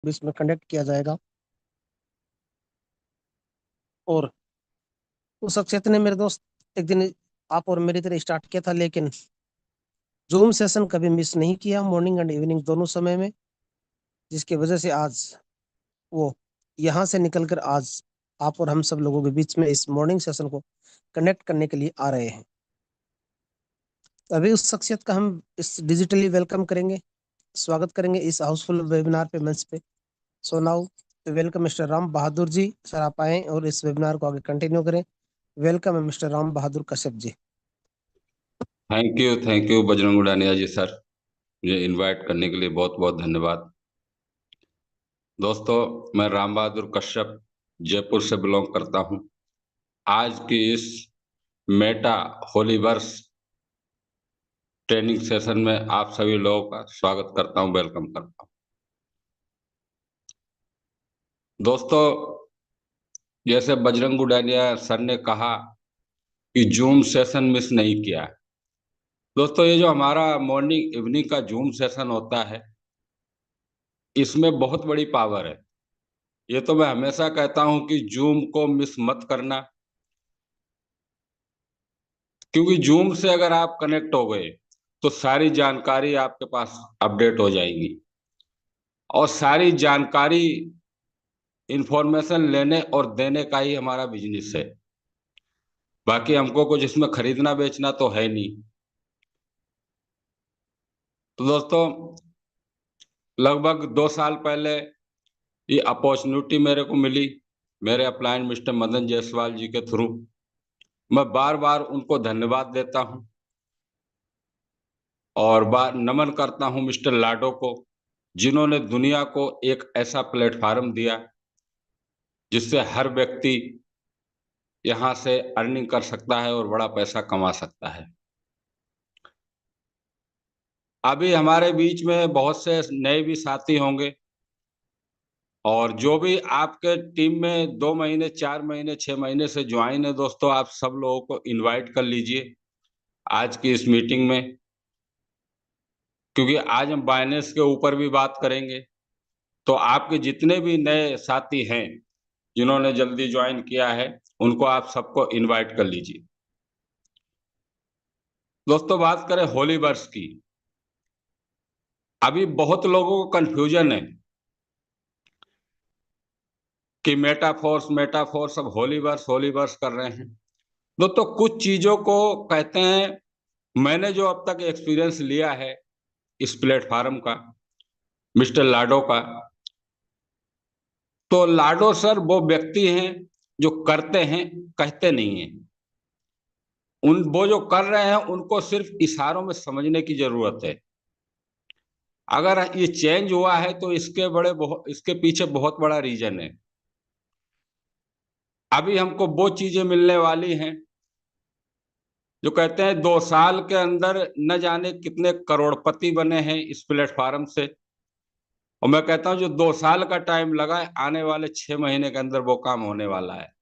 बीच में कंडक्ट किया जाएगा। और उस शख्सियत ने मेरे दोस्त एक दिन आप और मेरी तरह स्टार्ट किया था, लेकिन जूम सेशन कभी मिस नहीं किया, मॉर्निंग एंड इवनिंग दोनों समय में, जिसकी वजह से आज वो यहाँ से निकलकर आज आप और हम सब लोगों के बीच में इस मॉर्निंग सेशन को कनेक्ट करने के लिए आ रहे हैं। तो अभी उस शख्सियत का हम इस डिजिटली वेलकम करेंगे, स्वागत करेंगे इस हाउसफुल वेबिनार पे, मंच पे। So now welcome mister Ram Bahadur ji. Sir आप आए और इस वेबिनार को आगे कंटिन्यू करें। वेलकम है mister Ram Bahadur Kashyap ji. Thank you Bajrang Udaniya ji sir. मुझे इनवाइट करने के लिए बहुत बहुत धन्यवाद। दोस्तों, मैं राम बहादुर कश्यप जयपुर से बिलोंग करता हूं। आज की इस मेटा होलीवर्स ट्रेनिंग सेशन में आप सभी लोगों का स्वागत करता हूं, वेलकम करता हूं। दोस्तों, जैसे बजरंग उडानिया सर ने कहा कि जूम सेशन मिस नहीं किया। दोस्तों, ये जो हमारा मॉर्निंग इवनिंग का जूम सेशन होता है, इसमें बहुत बड़ी पावर है। ये तो मैं हमेशा कहता हूं कि जूम को मिस मत करना, क्योंकि जूम से अगर आप कनेक्ट हो गए तो सारी जानकारी आपके पास अपडेट हो जाएगी। और सारी जानकारी, इंफॉर्मेशन लेने और देने का ही हमारा बिजनेस है। बाकी हमको कुछ इसमें खरीदना बेचना तो है नहीं। तो दोस्तों, लगभग 2 साल पहले ये अपॉर्चुनिटी मेरे को मिली, मेरे अपलाइन मिस्टर मदन जायसवाल जी के थ्रू। मैं बार बार उनको धन्यवाद देता हूं और बार नमन करता हूं मिस्टर लाडो को, जिन्होंने दुनिया को एक ऐसा प्लेटफार्म दिया जिससे हर व्यक्ति यहां से अर्निंग कर सकता है और बड़ा पैसा कमा सकता है। अभी हमारे बीच में बहुत से नए भी साथी होंगे, और जो भी आपके टीम में 2 महीने 4 महीने 6 महीने से ज्वाइन है, दोस्तों आप सब लोगों को इनवाइट कर लीजिए आज की इस मीटिंग में, क्योंकि आज हम बाइनेंस के ऊपर भी बात करेंगे। तो आपके जितने भी नए साथी हैं जिन्होंने जल्दी ज्वाइन किया है, उनको आप सबको इनवाइट कर लीजिए। दोस्तों, बात करें होलीवर्स की। अभी बहुत लोगों को कंफ्यूजन है कि मेटाफोर्स मेटाफोर्स, अब होलीवर्स होलीवर्स कर रहे हैं। दोस्तों, कुछ चीजों को कहते हैं, मैंने जो अब तक एक्सपीरियंस लिया है इस प्लेटफॉर्म का, मिस्टर लाडो का, तो लाडो सर वो व्यक्ति हैं जो करते हैं, कहते नहीं हैं। वो जो कर रहे हैं उनको सिर्फ इशारों में समझने की जरूरत है। अगर ये चेंज हुआ है तो इसके पीछे बहुत बड़ा रीजन है। अभी हमको वो चीजें मिलने वाली हैं जो कहते हैं 2 साल के अंदर न जाने कितने करोड़पति बने हैं इस प्लेटफॉर्म से। और मैं कहता हूं जो 2 साल का टाइम लगा है, आने वाले 6 महीने के अंदर वो काम होने वाला है।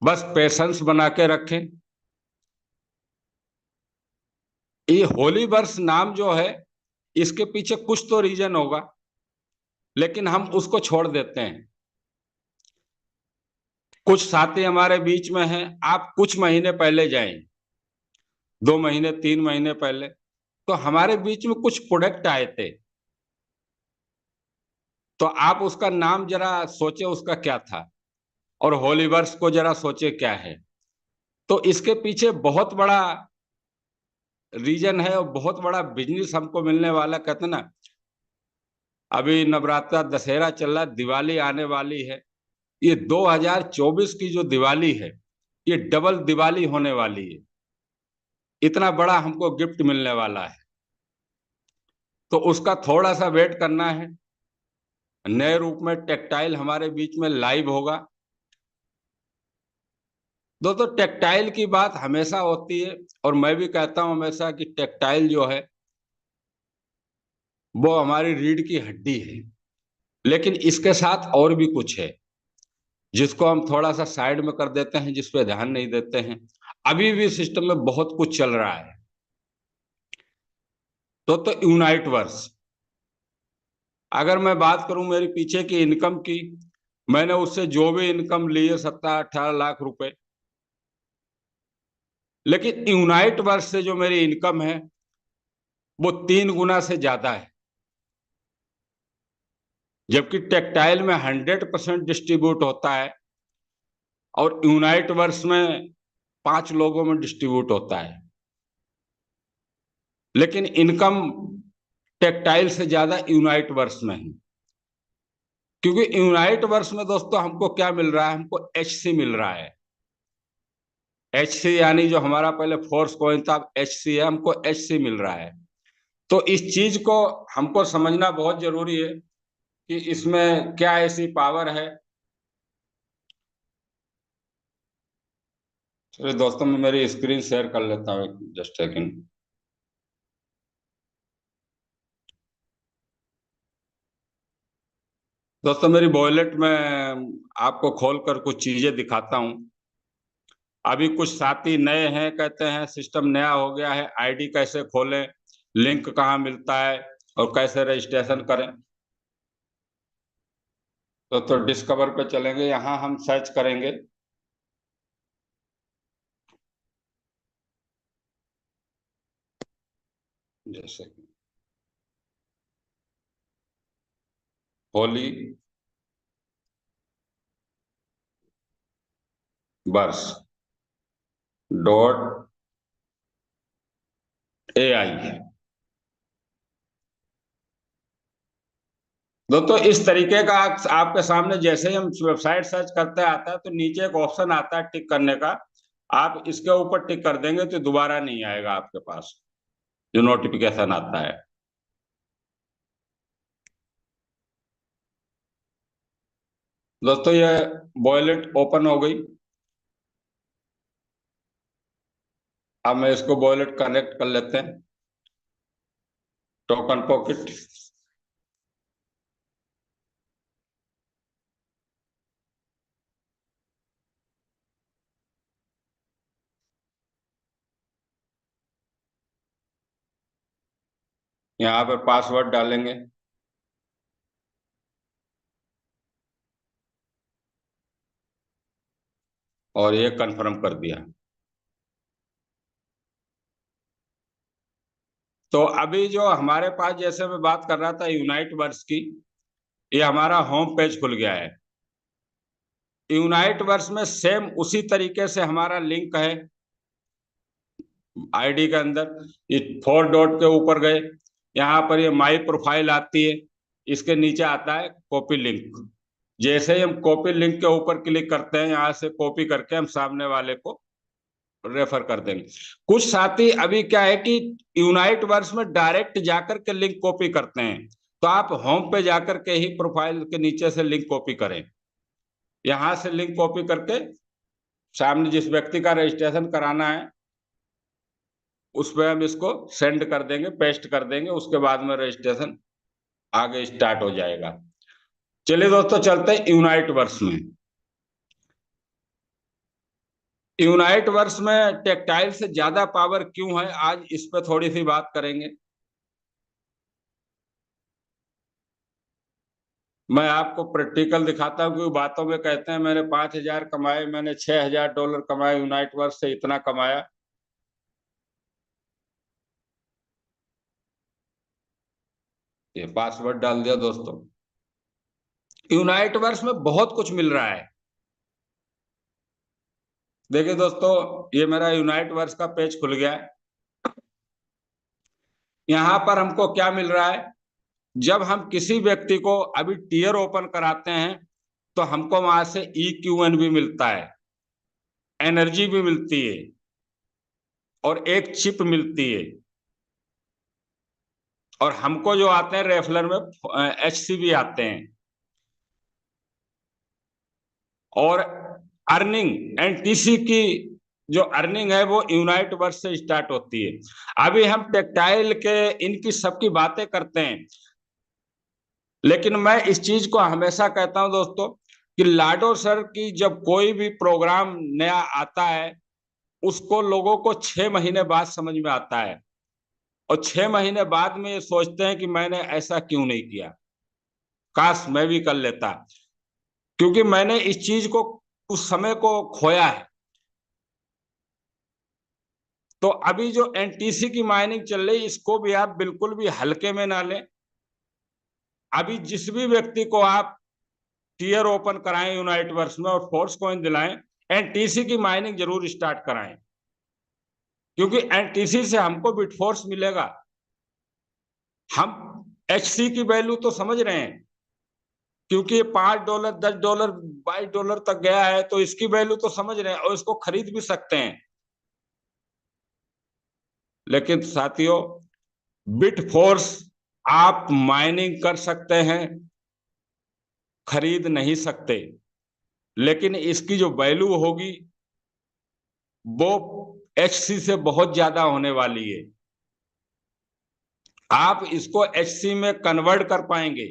बस पेशेंस बना के रखें। ये होलीवर्स नाम जो है, इसके पीछे कुछ तो रीजन होगा, लेकिन हम उसको छोड़ देते हैं। कुछ साथी हमारे बीच में हैं, आप कुछ महीने पहले जाएं, 2 महीने 3 महीने पहले, तो हमारे बीच में कुछ प्रोडक्ट आए थे। तो आप उसका नाम जरा सोचे, उसका क्या था, और होलीवर्स को जरा सोचे क्या है। तो इसके पीछे बहुत बड़ा रीजन है और बहुत बड़ा बिजनेस हमको मिलने वाला। कहते ना, अभी नवरात्रा दशहरा चल रहा, दिवाली आने वाली है। ये 2024 की जो दिवाली है, ये डबल दिवाली होने वाली है। इतना बड़ा हमको गिफ्ट मिलने वाला है, तो उसका थोड़ा सा वेट करना है। नए रूप में टेक्टाइल हमारे बीच में लाइव होगा। दोस्तों, टेक्टाइल की बात हमेशा होती है, और मैं भी कहता हूं हमेशा कि टेक्टाइल जो है वो हमारी रीढ़ की हड्डी है। लेकिन इसके साथ और भी कुछ है जिसको हम थोड़ा सा साइड में कर देते हैं, जिस पे ध्यान नहीं देते हैं। अभी भी सिस्टम में बहुत कुछ चल रहा है। तो यूनाइट वर्स, अगर मैं बात करूं मेरी पीछे की इनकम की, मैंने उससे जो भी इनकम ली है 17-18 लाख रुपए, लेकिन यूनाइट वर्ष से जो मेरी इनकम है वो 3 गुना से ज्यादा है। जबकि टेक्सटाइल में 100% डिस्ट्रीब्यूट होता है और यूनाइट वर्ष में 5 लोगों में डिस्ट्रीब्यूट होता है, लेकिन इनकम टेक्सटाइल से ज्यादा यूनाइट वर्ष में है। क्योंकि यूनाइट वर्ष में दोस्तों हमको क्या मिल रहा है, हमको एचसी मिल रहा है। एचसी यानी जो हमारा पहले फोर्स कॉइन था, एचसी है, हमको एचसी मिल रहा है। तो इस चीज को हमको समझना बहुत जरूरी है कि इसमें क्या ऐसी पावर है। चलिए दोस्तों, मैं मेरी स्क्रीन शेयर कर लेता हूँ, जस्ट सेकंड। दोस्तों मेरी वॉलेट में आपको खोलकर कुछ चीजें दिखाता हूँ। अभी कुछ साथी नए हैं, कहते हैं सिस्टम नया हो गया है, आईडी कैसे खोलें, लिंक कहाँ मिलता है और कैसे रजिस्ट्रेशन करें। तो डिस्कवर पे चलेंगे, यहाँ हम सर्च करेंगे जैसे होली वर्ष .ai। दोस्तों इस तरीके का आपके सामने जैसे ही हम वेबसाइट सर्च करते आता है तो नीचे एक ऑप्शन आता है टिक करने का। आप इसके ऊपर टिक कर देंगे तो दोबारा नहीं आएगा आपके पास जो नोटिफिकेशन आता है। दोस्तों ये वॉलेट ओपन हो गई। अब मैं इसको वॉलेट कनेक्ट कर लेते हैं, टोकन पॉकेट। यहाँ पे पासवर्ड डालेंगे और ये कंफर्म कर दिया। तो अभी जो हमारे पास, जैसे मैं बात कर रहा था यूनाइट वर्स की, ये हमारा होम पेज खुल गया है। यूनाइट वर्स में सेम उसी तरीके से हमारा लिंक है। आईडी के अंदर ये 4 डॉट के ऊपर गए, यहाँ पर ये माई प्रोफाइल आती है, इसके नीचे आता है कॉपी लिंक। जैसे ही हम कॉपी लिंक के ऊपर क्लिक करते हैं, यहाँ से कॉपी करके हम सामने वाले को रेफर कर देंगे। कुछ साथी अभी क्या है कि यूनाइट वर्स में डायरेक्ट जाकर के लिंक कॉपी करते हैं, तो आप होम पे जाकर के ही प्रोफाइल के नीचे से लिंक कॉपी करें। यहां से लिंक कॉपी करके सामने जिस व्यक्ति का रजिस्ट्रेशन कराना है उस पर हम इसको सेंड कर देंगे, पेस्ट कर देंगे, उसके बाद में रजिस्ट्रेशन आगे स्टार्ट हो जाएगा। चलिए दोस्तों चलते हैं यूनाइट वर्स में। यूनाइट वर्स में टेक्सटाइल से ज्यादा पावर क्यों है, आज इस पर थोड़ी सी बात करेंगे। मैं आपको प्रैक्टिकल दिखाता हूँ, क्योंकि बातों में कहते हैं मैंने 5,000 कमाए, मैंने $6,000 कमाए यूनाइट वर्स से, इतना कमाया। ये पासवर्ड डाल दिया दोस्तों। यूनाइट वर्स में बहुत कुछ मिल रहा है। देखिए दोस्तों, ये मेरा यूनाइट वर्स का पेज खुल गया है। यहाँ पर हमको क्या मिल रहा है, जब हम किसी व्यक्ति को अभी टीयर ओपन कराते हैं तो हमको वहां से EQN भी मिलता है, एनर्जी भी मिलती है और एक चिप मिलती है। और हमको जो आते हैं रेफलर में HC भी आते हैं। और अर्निंग NTC की जो अर्निंग है वो यूनाइट वर्स से स्टार्ट होती है। अभी हम टेक्सटाइल के इनकी सबकी बातें करते हैं, लेकिन मैं इस चीज को हमेशा कहता हूं दोस्तों कि लाडो सर की जब कोई भी प्रोग्राम नया आता है उसको लोगों को 6 महीने बाद समझ में आता है, और 6 महीने बाद में ये सोचते हैं कि मैंने ऐसा क्यों नहीं किया। काश मैं भी कर लेता, क्योंकि मैंने इस चीज को, उस समय को खोया है। तो अभी जो एनटीसी की माइनिंग चल रही है, इसको भी आप बिल्कुल भी हल्के में ना लें। अभी जिस भी व्यक्ति को आप टीयर ओपन कराएं यूनाइटवर्स में और फोर्स कॉइन दिलाएं, एनटीसी की माइनिंग जरूर स्टार्ट कराएं, क्योंकि एनटीसी से हमको बिटफोर्स मिलेगा। हम एचसी की वैल्यू तो समझ रहे हैं, क्योंकि ये $5, $10, $22 तक गया है, तो इसकी वैल्यू तो समझ रहे हैं और इसको खरीद भी सकते हैं। लेकिन साथियों, बिटफोर्स आप माइनिंग कर सकते हैं, खरीद नहीं सकते, लेकिन इसकी जो वैल्यू होगी वो एचसी से बहुत ज्यादा होने वाली है। आप इसको एचसी में कन्वर्ट कर पाएंगे।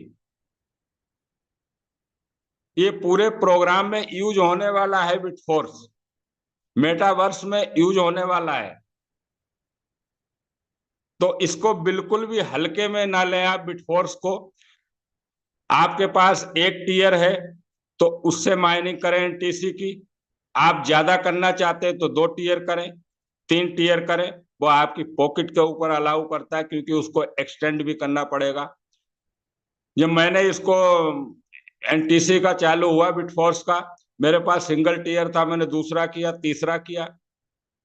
ये पूरे प्रोग्राम में यूज होने वाला है, बिटफोर्स मेटावर्स में यूज होने वाला है। तो इसको बिल्कुल भी हल्के में ना लें आप बिटफोर्स को। आपके पास एक टीयर है तो उससे माइनिंग करें एनटीसी की। आप ज्यादा करना चाहते हैं तो 2 टीयर करें, 3 टीयर करें, वो आपकी पॉकेट के ऊपर अलाउ करता है, क्योंकि उसको एक्सटेंड भी करना पड़ेगा। जब मैंने इसको एनटीसी का चालू हुआ बिटफोर्स का, मेरे पास सिंगल टीयर था, मैंने दूसरा किया, तीसरा किया।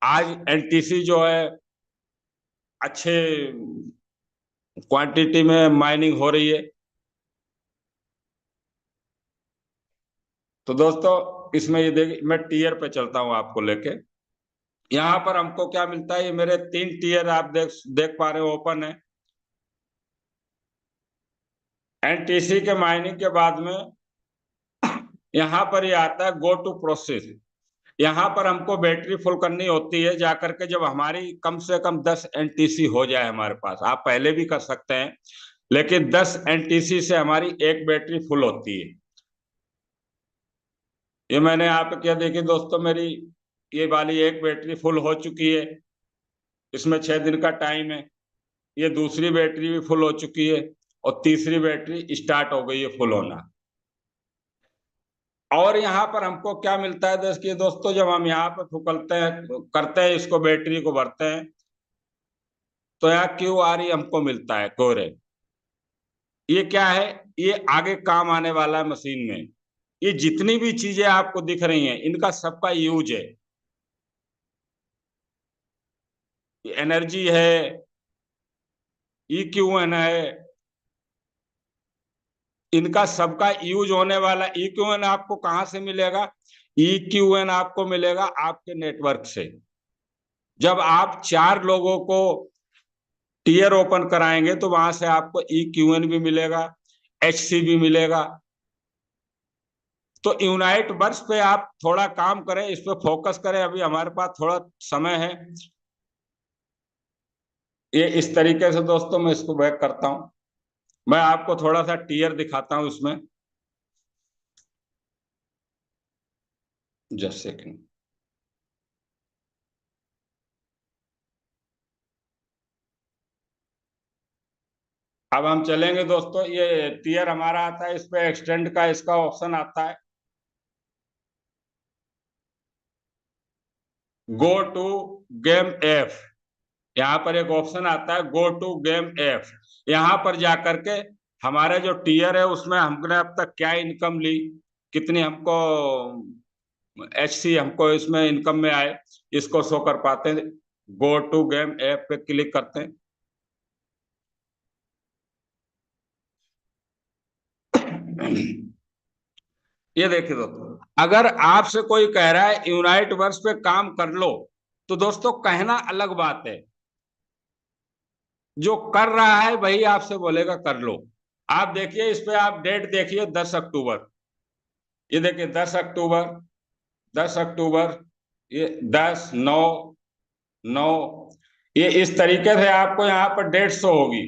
आज एनटीसी जो है अच्छे क्वांटिटी में माइनिंग हो रही है। तो दोस्तों, इसमें ये देखिए, मैं टीयर पे चलता हूं आपको लेके। यहाँ पर हमको क्या मिलता है, ये मेरे 3 टीयर आप देख देख पा रहे हो, ओपन है। एनटीसी के माइनिंग के बाद में यहाँ पर ये आता है गो टू प्रोसेस। यहाँ पर हमको बैटरी फुल करनी होती है, जाकर के जब हमारी कम से कम 10 एनटीसी हो जाए हमारे पास। आप पहले भी कर सकते हैं, लेकिन 10 एनटीसी से हमारी एक बैटरी फुल होती है। ये मैंने यहाँ पे क्या देखी दोस्तों, मेरी ये वाली एक बैटरी फुल हो चुकी है। इसमें 6 दिन का टाइम है। ये दूसरी बैटरी भी फुल हो चुकी है और तीसरी बैटरी स्टार्ट हो गई है फुल होना। और यहाँ पर हमको क्या मिलता है देखिए दोस्तों, जब हम यहाँ पे फुकलते हैं, करते हैं इसको, बैटरी को भरते हैं, तो यहाँ क्यू आर ई हमको मिलता है कोरे। ये क्या है, ये आगे काम आने वाला है मशीन में। ये जितनी भी चीजें आपको दिख रही हैं, इनका सबका यूज है। एनर्जी है, EQN है, इनका सबका यूज होने वाला। EQN आपको कहां से मिलेगा? EQN आपको मिलेगा आपके नेटवर्क से। जब आप 4 लोगों को टीयर ओपन कराएंगे तो वहां से आपको EQN भी मिलेगा, HC भी मिलेगा। तो यूनाइट वर्स पे आप थोड़ा काम करें, इस पे फोकस करें। अभी हमारे पास थोड़ा समय है। ये इस तरीके से दोस्तों मैं इसको बैक करता हूं। मैं आपको थोड़ा सा टीयर दिखाता हूं इसमें, जस्ट सेकंड। अब हम चलेंगे दोस्तों, ये टीयर हमारा आता है, इस पे एक्सटेंड का इसका ऑप्शन आता है। गो टू गेम एफ, यहाँ पर एक ऑप्शन आता है गो टू गेम एफ। यहाँ पर जाकर के हमारे जो टीयर है उसमें हमने अब तक क्या इनकम ली, कितनी हमको एचसी हमको इसमें इनकम में आए, इसको शो कर पाते हैं। गो टू गेम ऐप पे क्लिक करते हैं। ये देखिए दोस्तों, अगर आपसे कोई कह रहा है यूनाइट वर्स पे काम कर लो, तो दोस्तों कहना अलग बात है, जो कर रहा है वही आपसे बोलेगा कर लो। आप देखिए इस पे, आप डेट देखिए 10 अक्टूबर। ये देखिए 10 अक्टूबर, 10 अक्टूबर, ये 10/9/9। ये इस तरीके से आपको यहाँ पर डेट शो होगी।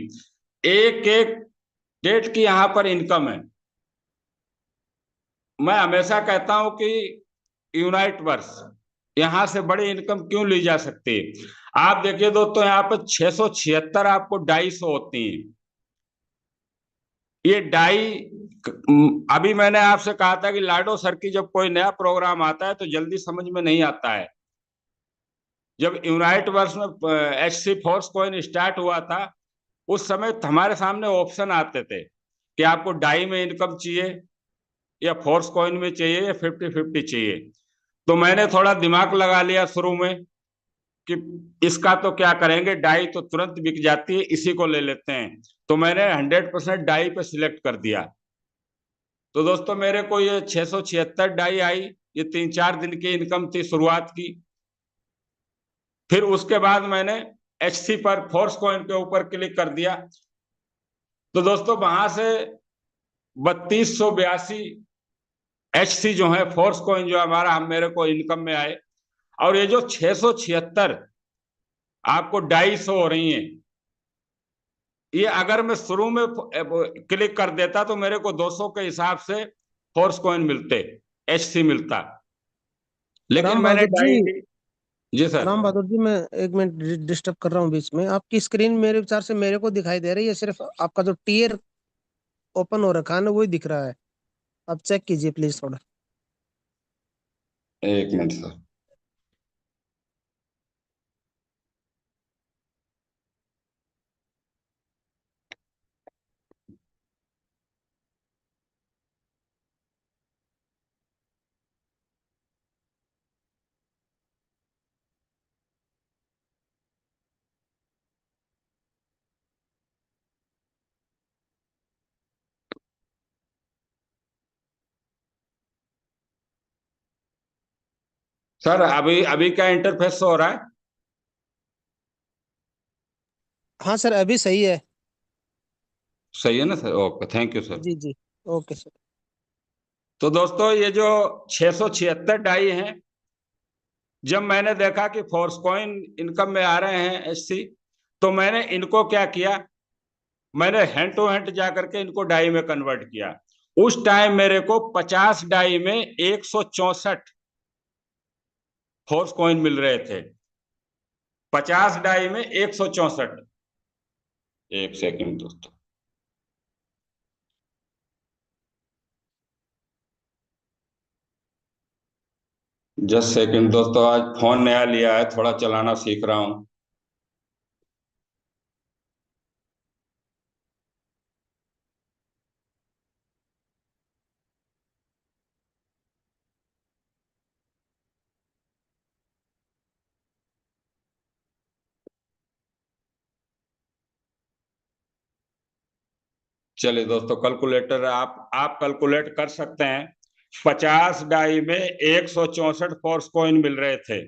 एक एक डेट की यहाँ पर इनकम है। मैं हमेशा कहता हूं कि यूनाइट वर्स, यहां से बड़ी इनकम क्यों ली जा सकती है। आप देखिए दोस्तों, यहाँ पर 676 आपको डाइस होती है। ये डाई, अभी मैंने आपसे कहा था कि लाडो सर की जब कोई नया प्रोग्राम आता है तो जल्दी समझ में नहीं आता है। जब यूनाइट वर्स में HC फोर्स कॉइन स्टार्ट हुआ था, उस समय हमारे सामने ऑप्शन आते थे कि आपको डाई में इनकम चाहिए या फोर्स कॉइन में चाहिए या 50-50 चाहिए। तो मैंने थोड़ा दिमाग लगा लिया शुरू में कि इसका तो क्या करेंगे, डाई तो तुरंत बिक जाती है, इसी को ले लेते हैं। तो मैंने 100% डाई पे सिलेक्ट कर दिया। तो दोस्तों मेरे को ये 676 डाई आई। ये 3-4 दिन की इनकम थी शुरुआत की। फिर उसके बाद मैंने HC पर फोर्स कॉइन के ऊपर क्लिक कर दिया। तो दोस्तों वहां से 3282 HC जो है फोर्स कॉइन जो हमारा, हम मेरे को इनकम में आए। और ये जो 676 आपको डाई शो हो रही है, ये अगर मैं शुरू में क्लिक कर देता तो मेरे को 200 के हिसाब से फोर्स कॉइन मिलते, HC मिलता। लेकिन राम मैंने बहादुर जी, डाई, जी सर। राम बहादुर जी, मैं एक मिनट डिस्टर्ब कर रहा हूँ बीच में। आपकी स्क्रीन मेरे विचार से मेरे को दिखाई दे रही है, सिर्फ आपका जो टीयर ओपन हो रखा है ना, वही दिख रहा है। आप चेक कीजिए प्लीज थोड़ा। एक मिनट सर। सर अभी अभी क्या इंटरफेस हो रहा है? हाँ सर, अभी सही है। सही है ना sir? Okay, thank you sir. जी जी। Okay sir. तो दोस्तों ये जो 676 डाई हैं, जब मैंने देखा कि फोर्स कॉइन इनकम में आ रहे हैं HC, तो मैंने इनको क्या किया, मैंने हैंड टू हैंड जा करके इनको डाई में कन्वर्ट किया। उस टाइम मेरे को 50 डाई में 164 फोर्स कॉइन मिल रहे थे। 50 डाई में 164। एक सेकंड दोस्तों। जस्ट सेकंड दोस्तों, आज फोन नया लिया है, थोड़ा चलाना सीख रहा हूँ। चलिए दोस्तों, कैलकुलेटर आप कैलकुलेट कर सकते हैं। 50 डाई में 164 फोर्स कॉइन मिल रहे थे।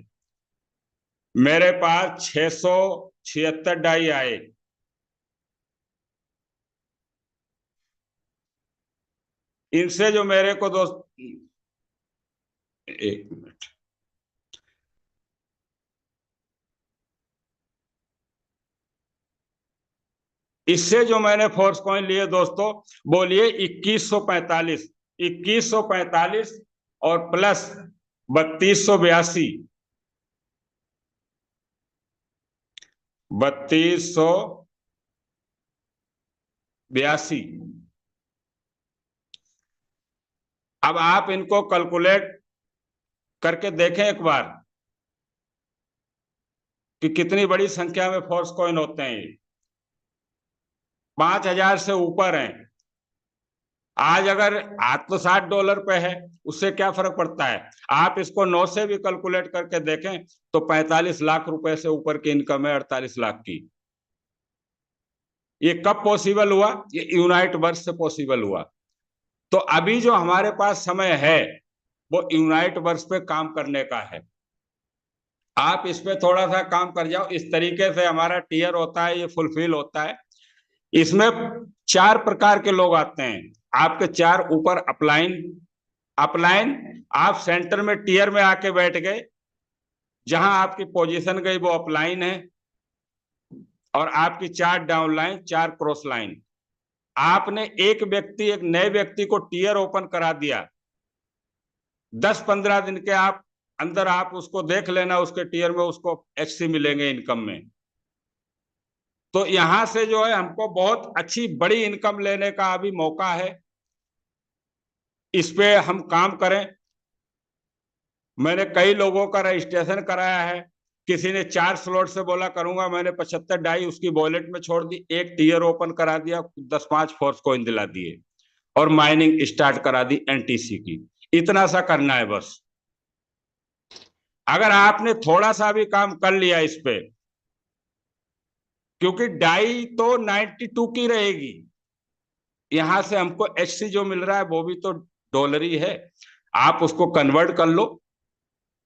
मेरे पास 676 डाई आए। इनसे जो मेरे को दोस्त, एक मिनट, इससे जो मैंने फोर्स कॉइन लिए दोस्तों, बोलिए 2145। 2145 और प्लस 3282। 3282। अब आप इनको कैलकुलेट करके देखें एक बार कि कितनी बड़ी संख्या में फोर्स कॉइन होते हैं ये। 5000 से ऊपर हैं। आज अगर आज तो $60 पे है, उससे क्या फर्क पड़ता है। आप इसको 9 से भी कैलकुलेट करके देखें तो 45 लाख रुपए से ऊपर की इनकम है, 48 लाख की। ये कब पॉसिबल हुआ? ये यूनाइट वर्स से पॉसिबल हुआ। तो अभी जो हमारे पास समय है वो यूनाइट वर्स पे काम करने का है। आप इस पे थोड़ा सा काम कर जाओ, इस तरीके से हमारा टीयर होता है, ये फुलफिल होता है। इसमें 4 प्रकार के लोग आते हैं। आपके 4 ऊपर अपलाइन। अपलाइन, आप सेंटर में टीयर में आके बैठ गए, जहां आपकी पोजीशन गई वो अपलाइन है। और आपकी 4 डाउनलाइन, 4 क्रॉस लाइन। आपने एक व्यक्ति, एक नए व्यक्ति को टीयर ओपन करा दिया। 10-15 दिन के आप अंदर आप उसको देख लेना, उसके टीयर में उसको HC मिलेंगे इनकम में। तो यहां से जो है हमको बहुत अच्छी बड़ी इनकम लेने का अभी मौका है। इस पे हम काम करें। मैंने कई लोगों का रजिस्ट्रेशन कराया है। किसी ने 4 स्लॉट से बोला करूंगा, मैंने 75 डाई उसकी वॉलेट में छोड़ दी, एक टीयर ओपन करा दिया, 10-5 फोर्स कॉइन दिला दिए और माइनिंग स्टार्ट करा दी एनटीसी की। इतना सा करना है बस। अगर आपने थोड़ा सा भी काम कर लिया इस पे, क्योंकि डाई तो 92 की रहेगी, यहां से हमको एचसी जो मिल रहा है वो भी तो डॉलर ही है। आप उसको कन्वर्ट कर लो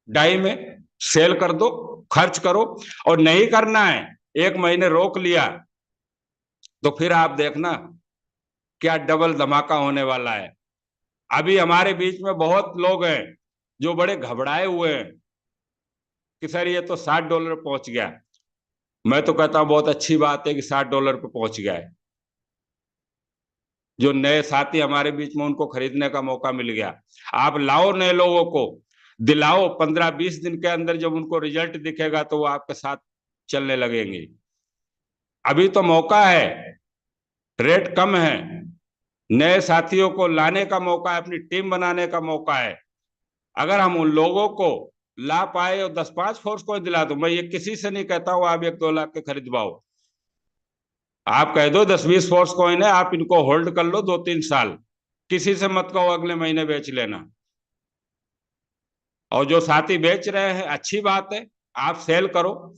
डाई में, सेल कर दो, खर्च करो। और नहीं करना है, 1 महीने रोक लिया, तो फिर आप देखना क्या डबल धमाका होने वाला है। अभी हमारे बीच में बहुत लोग हैं जो बड़े घबराए हुए हैं कि सर ये तो $60 पहुंच गया। मैं तो कहता हूं बहुत अच्छी बात है कि $60 पे पहुंच गया है। जो नए साथी हमारे बीच में, उनको खरीदने का मौका मिल गया। आप लाओ नए लोगों को, दिलाओ, 15-20 दिन के अंदर जब उनको रिजल्ट दिखेगा तो वो आपके साथ चलने लगेंगे। अभी तो मौका है, रेट कम है, नए साथियों को लाने का मौका है, अपनी टीम बनाने का मौका है। अगर हम उन लोगों को ला पाए और 10-5 फोर्स को दिला दो, मैं ये किसी से नहीं कहता हूं आप 1-2 लाख के खरीदवाओ। आप कह दो 10-20 फोर्स कॉइन है, आप इनको होल्ड कर लो 2-3 साल, किसी से मत कहो अगले महीने बेच लेना। और जो साथी बेच रहे हैं, अच्छी बात है, आप सेल करो,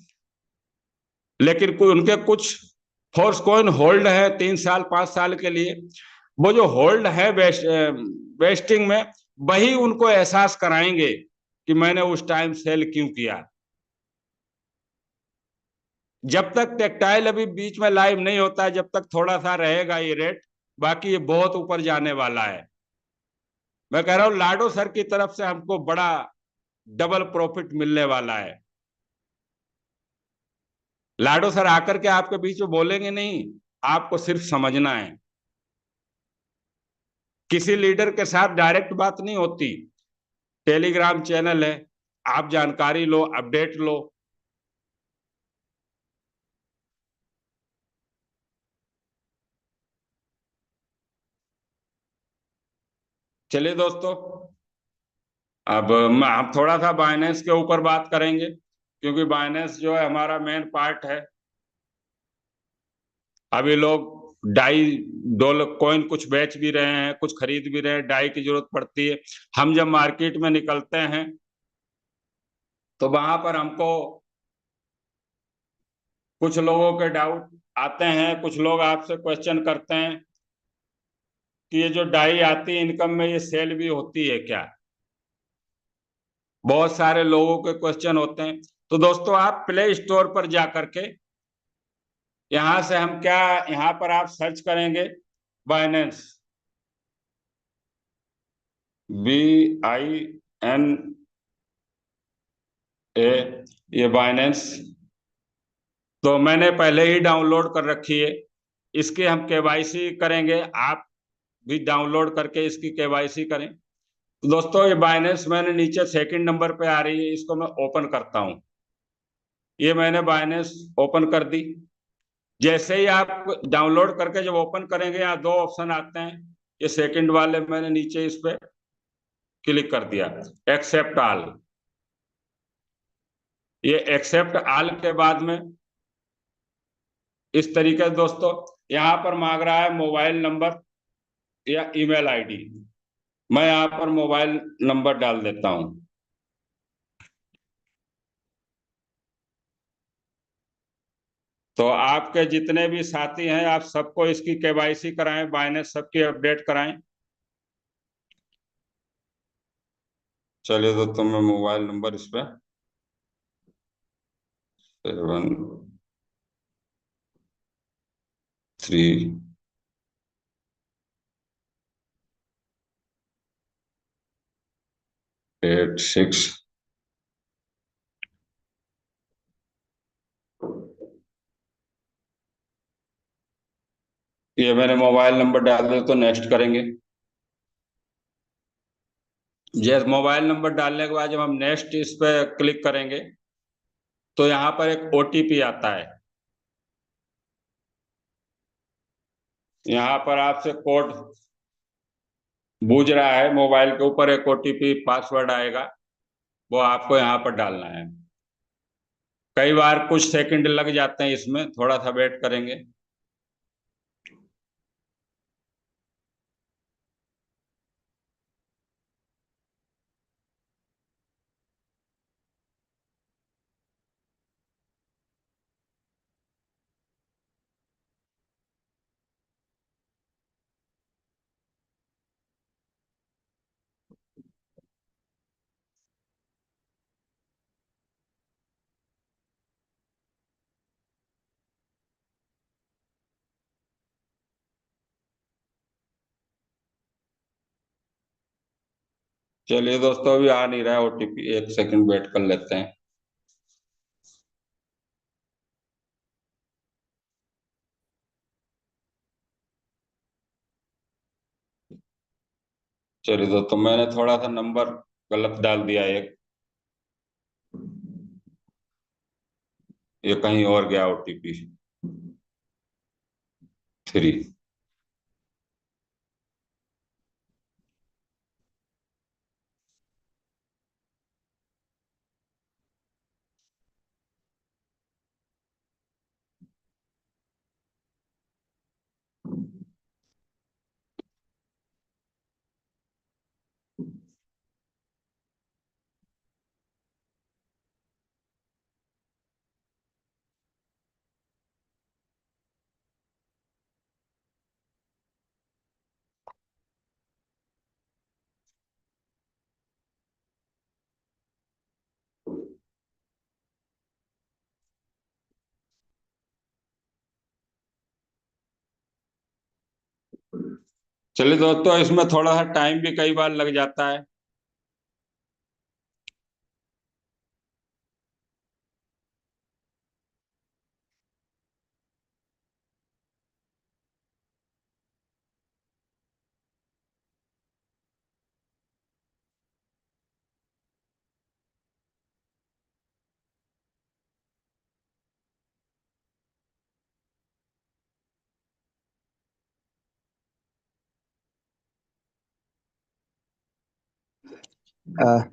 लेकिन कोई उनके कुछ फोर्स कॉइन होल्ड है 3 साल 5 साल के लिए। वो जो होल्ड है वेस्टिंग में, वही उनको एहसास कराएंगे कि मैंने उस टाइम सेल क्यों किया। जब तक टेक्टाइल अभी बीच में लाइव नहीं होता है, जब तक थोड़ा सा रहेगा ये रेट, बाकी ये बहुत ऊपर जाने वाला है। मैं कह रहा हूं लाडो सर की तरफ से हमको बड़ा डबल प्रॉफिट मिलने वाला है। लाडो सर आकर के आपके बीच में बोलेंगे नहीं, आपको सिर्फ समझना है। किसी लीडर के साथ डायरेक्ट बात नहीं होती, टेलीग्राम चैनल है, आप जानकारी लो, अपडेट लो। चलिए दोस्तों, अब हम थोड़ा सा बाइनेंस के ऊपर बात करेंगे, क्योंकि बाइनेंस जो है हमारा मेन पार्ट है। अभी लोग डाई डॉलर कॉइन कुछ बेच भी रहे हैं, कुछ खरीद भी रहे हैं, डाई की जरूरत पड़ती है। हम जब मार्केट में निकलते हैं तो वहां पर हमको कुछ लोगों के डाउट आते हैं, कुछ लोग आपसे क्वेश्चन करते हैं कि ये जो डाई आती है इनकम में, ये सेल भी होती है क्या। बहुत सारे लोगों के क्वेश्चन होते हैं। तो दोस्तों, आप प्ले स्टोर पर जा करके, यहां से हम क्या, यहां पर आप सर्च करेंगे बाइनेंस, BINA, ये बाइनेंस तो मैंने पहले ही डाउनलोड कर रखी है। इसकी हम केवाईसी करेंगे, आप भी डाउनलोड करके इसकी केवाईसी करें। तो दोस्तों, ये बाइनेंस मैंने नीचे सेकंड नंबर पे आ रही है, इसको मैं ओपन करता हूं। ये मैंने बाइनेंस ओपन कर दी। जैसे ही आप डाउनलोड करके जब ओपन करेंगे, यहाँ 2 ऑप्शन आते हैं। ये सेकंड वाले मैंने नीचे इस पे क्लिक कर दिया, एक्सेप्ट ऑल। ये एक्सेप्ट ऑल के बाद में इस तरीके से दोस्तों, यहाँ पर मांग रहा है मोबाइल नंबर या ईमेल आईडी। मैं यहाँ पर मोबाइल नंबर डाल देता हूं। तो आपके जितने भी साथी हैं, आप सबको इसकी केवाईसी कराएं, बाइनेंस सबकी अपडेट कराएं। चलिए दोस्तों, मैं मोबाइल नंबर इस पे 7386, ये मैंने मोबाइल नंबर डाल दिया। तो नेक्स्ट करेंगे। जैसे मोबाइल नंबर डालने के बाद जब हम नेक्स्ट इस पे क्लिक करेंगे, तो यहाँ पर एक ओटीपी आता है। यहाँ पर आपसे कोड बूझ रहा है, मोबाइल के ऊपर एक ओटीपी पासवर्ड आएगा, वो आपको यहाँ पर डालना है। कई बार कुछ सेकंड लग जाते हैं, इसमें थोड़ा सा वेट करेंगे। चलिए दोस्तों, अभी आ नहीं रहा है ओटीपी, एक सेकंड वेट कर लेते हैं। चलिए दोस्तों, मैंने थोड़ा सा नंबर गलत डाल दिया एक, ये कहीं और गया ओटीपी 3। चलिए दोस्तों, इसमें थोड़ा सा टाइम भी कई बार लग जाता है।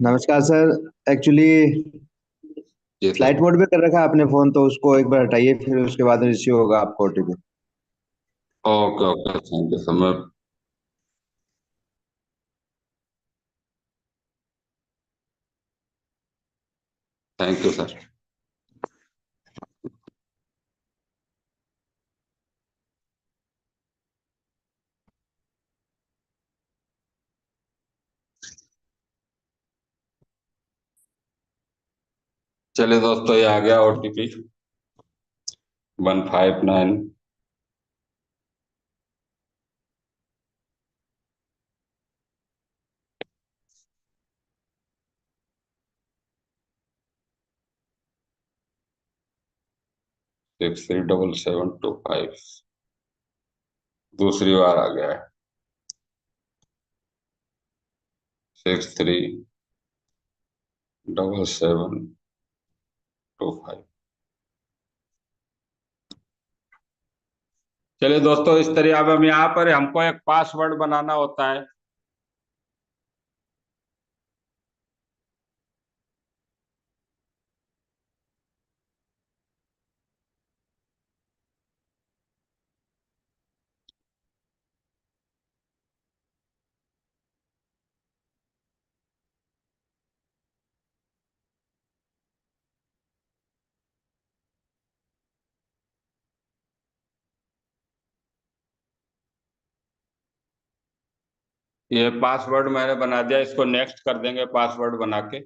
नमस्कार सर। एक्चुअली जी सर। फ्लाइट मोड पे कर रखा है आपने फोन, तो उसको एक बार हटाइए, फिर उसके बाद रिसीव होगा आपको OTP. Okay okay, thank you sir. मैं थैंक यू सर। चलिए दोस्तों, ये आ गया ओटीपी 159 637725। दूसरी बार आ गया है 637725। चलिए दोस्तों, इस तरह अब हम यहाँ पर हमको एक पासवर्ड बनाना होता है। ये पासवर्ड मैंने बना दिया, इसको नेक्स्ट कर देंगे पासवर्ड बना के।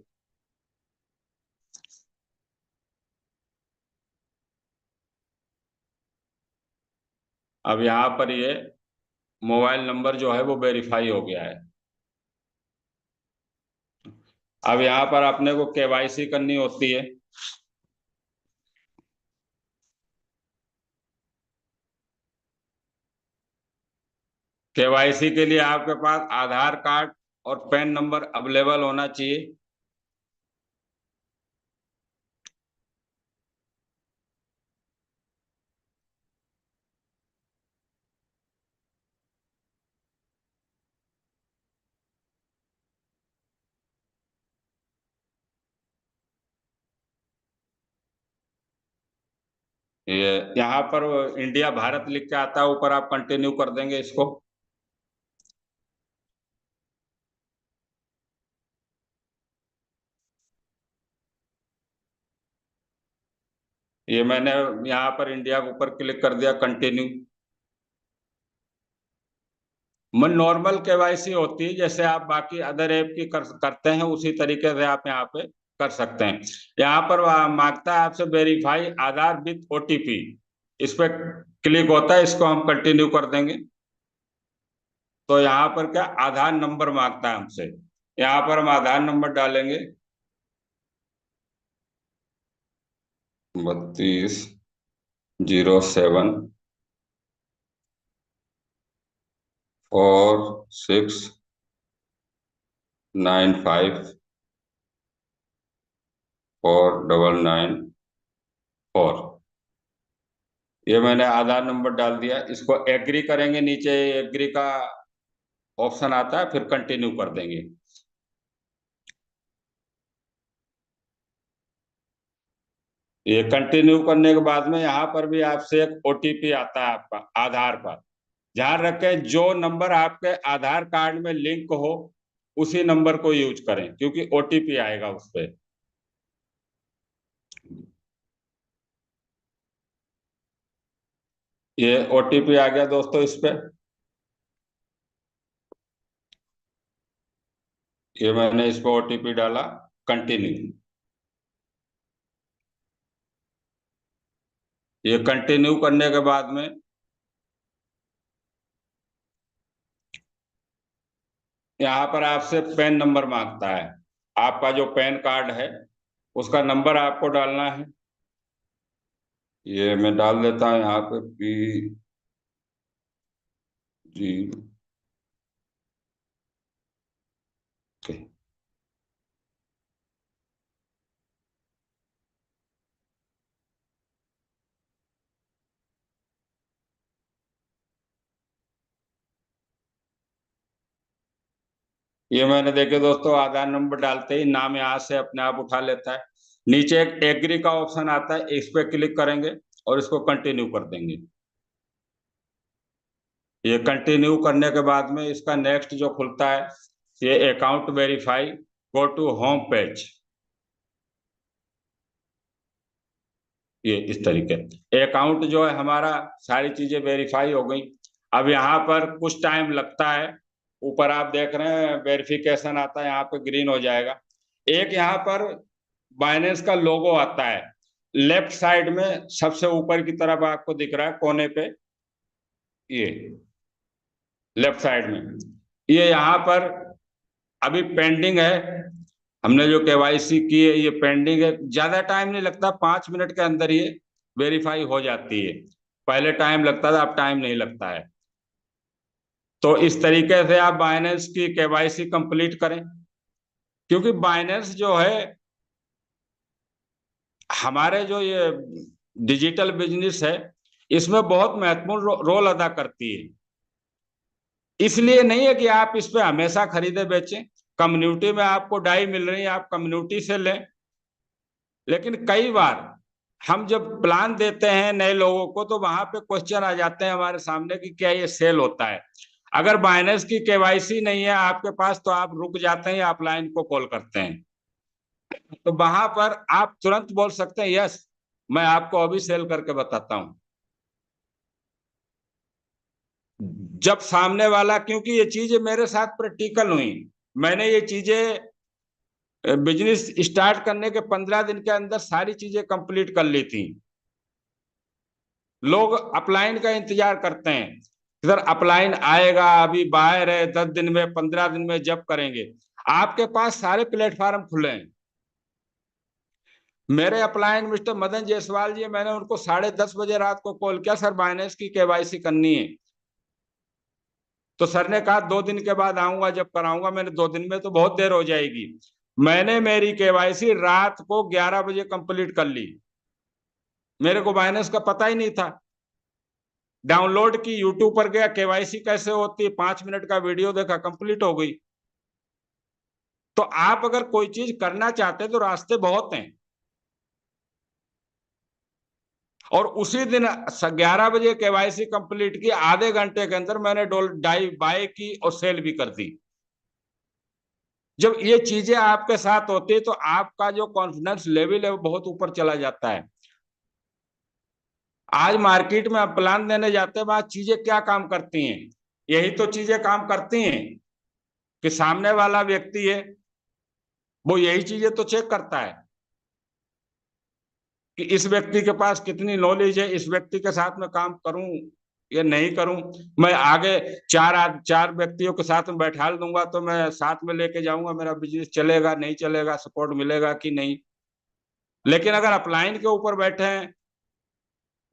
अब यहाँ पर ये मोबाइल नंबर जो है वो वेरीफाई हो गया है। अब यहाँ पर अपने को केवाईसी करनी होती है। केवाईसी के लिए आपके पास आधार कार्ड और पैन नंबर अवेलेबल होना चाहिए। ये यहाँ पर इंडिया भारत लिख के आता है ऊपर, आप कंटिन्यू कर देंगे इसको। ये मैंने यहाँ पर इंडिया के ऊपर क्लिक कर दिया, कंटिन्यू। मन नॉर्मल केवाईसी होती है जैसे आप बाकी अदर ऐप की करते हैं, उसी तरीके से आप यहाँ पे कर सकते हैं। यहाँ पर मांगता है आपसे वेरीफाई आधार विथ ओटीपी, इस पे क्लिक होता है, इसको हम कंटिन्यू कर देंगे। तो यहाँ पर क्या आधार नंबर मांगता है हमसे, यहाँ पर हम आधार नंबर डालेंगे 3204695499 ये मैंने आधार नंबर डाल दिया। इसको एग्री करेंगे, नीचे एग्री का ऑप्शन आता है, फिर कंटिन्यू कर देंगे। ये कंटिन्यू करने के बाद में यहाँ पर भी आपसे एक ओटीपी आता है आपका आधार पर। ध्यान रखें जो नंबर आपके आधार कार्ड में लिंक हो उसी नंबर को यूज करें, क्योंकि ओटीपी आएगा उस पर। ये ओटीपी आ गया दोस्तों इस पे। ये मैंने इस पे ओटीपी डाला, कंटिन्यू। ये कंटिन्यू करने के बाद में यहाँ पर आपसे पैन नंबर मांगता है। आपका जो पैन कार्ड है उसका नंबर आपको डालना है। ये मैं डाल देता हूँ यहाँ पे जी के। ये मैंने देखे दोस्तों, आधार नंबर डालते ही नाम यहाँ से अपने आप उठा लेता है। नीचे एक एग्री का ऑप्शन आता है, इस पे क्लिक करेंगे और इसको कंटिन्यू कर देंगे। ये कंटिन्यू करने के बाद में इसका नेक्स्ट जो खुलता है, ये account verify, go to home page. ये इस तरीके अकाउंट जो है हमारा, सारी चीजें वेरीफाई हो गई। अब यहाँ पर कुछ टाइम लगता है। ऊपर आप देख रहे हैं वेरिफिकेशन आता है, यहाँ पे ग्रीन हो जाएगा। एक यहाँ पर बाइनेंस का लोगो आता है, लेफ्ट साइड में सबसे ऊपर की तरफ आपको दिख रहा है कोने पे, ये लेफ्ट साइड में। ये यहाँ पर अभी पेंडिंग है, हमने जो केवाईसी की है ये पेंडिंग है। ज्यादा टाइम नहीं लगता, 5 मिनट के अंदर ये वेरीफाई हो जाती है। पहले टाइम लगता था, अब टाइम नहीं लगता है। तो इस तरीके से आप बाइनेंस की केवाईसी कंप्लीट करें, क्योंकि बाइनेंस जो है हमारे जो ये डिजिटल बिजनेस है इसमें बहुत महत्वपूर्ण रोल अदा करती है। इसलिए नहीं है कि आप इस पे हमेशा खरीदे बेचें, कम्युनिटी में आपको डाई मिल रही है, आप कम्युनिटी से लें। लेकिन कई बार हम जब प्लान देते हैं नए लोगों को तो वहां पे क्वेश्चन आ जाते हैं हमारे सामने कि क्या ये सेल होता है। अगर बाइनेंस की केवाईसी नहीं है आपके पास तो आप रुक जाते हैं, आप लाइन को कॉल करते हैं। तो वहां पर आप तुरंत बोल सकते हैं यस, मैं आपको अभी सेल करके बताता हूं। जब सामने वाला, क्योंकि ये चीजें मेरे साथ प्रैक्टिकल हुई, मैंने ये चीजें बिजनेस स्टार्ट करने के 15 दिन के अंदर सारी चीजें कंप्लीट कर ली थी। लोग अपलाइन का इंतजार करते हैं, सर अपलाइन आएगा, अभी बाहर है, 10 दिन में 15 दिन में जब करेंगे। आपके पास सारे प्लेटफॉर्म खुले हैं। मेरे अपलाइन मिस्टर मदन जायसवाल जी, मैंने उनको 10:30 बजे रात को कॉल किया, सर बाइनेंस की केवाईसी करनी है। तो सर ने कहा 2 दिन के बाद आऊंगा जब कराऊंगा। मैंने 2 दिन में तो बहुत देर हो जाएगी। मैंने मेरी केवाईसी रात को 11 बजे कंप्लीट कर ली। मेरे को बाइनेंस का पता ही नहीं था। डाउनलोड की, यूट्यूब पर गया, केवाईसी कैसे होती है, 5 मिनट का वीडियो देखा, कंप्लीट हो गई। तो आप अगर कोई चीज करना चाहते हैं तो रास्ते बहुत हैं। और उसी दिन 11 बजे केवाईसी कंप्लीट की, आधे घंटे के अंदर मैंने डाई बाय की और सेल भी कर दी। जब ये चीजें आपके साथ होती है तो आपका जो कॉन्फिडेंस लेवल है वो बहुत ऊपर चला जाता है। आज मार्केट में आप प्लान देने जाते हैं, वहां चीजें क्या काम करती हैं? यही तो चीजें काम करती हैं कि सामने वाला व्यक्ति है वो यही चीजें तो चेक करता है कि इस व्यक्ति के पास कितनी नॉलेज है, इस व्यक्ति के साथ में काम करूं या नहीं करूं। मैं आगे चार व्यक्तियों के साथ में बैठा दूंगा तो मैं साथ में लेके जाऊंगा, मेरा बिजनेस चलेगा नहीं चलेगा, सपोर्ट मिलेगा कि नहीं। लेकिन अगर अपलाइन के ऊपर बैठे हैं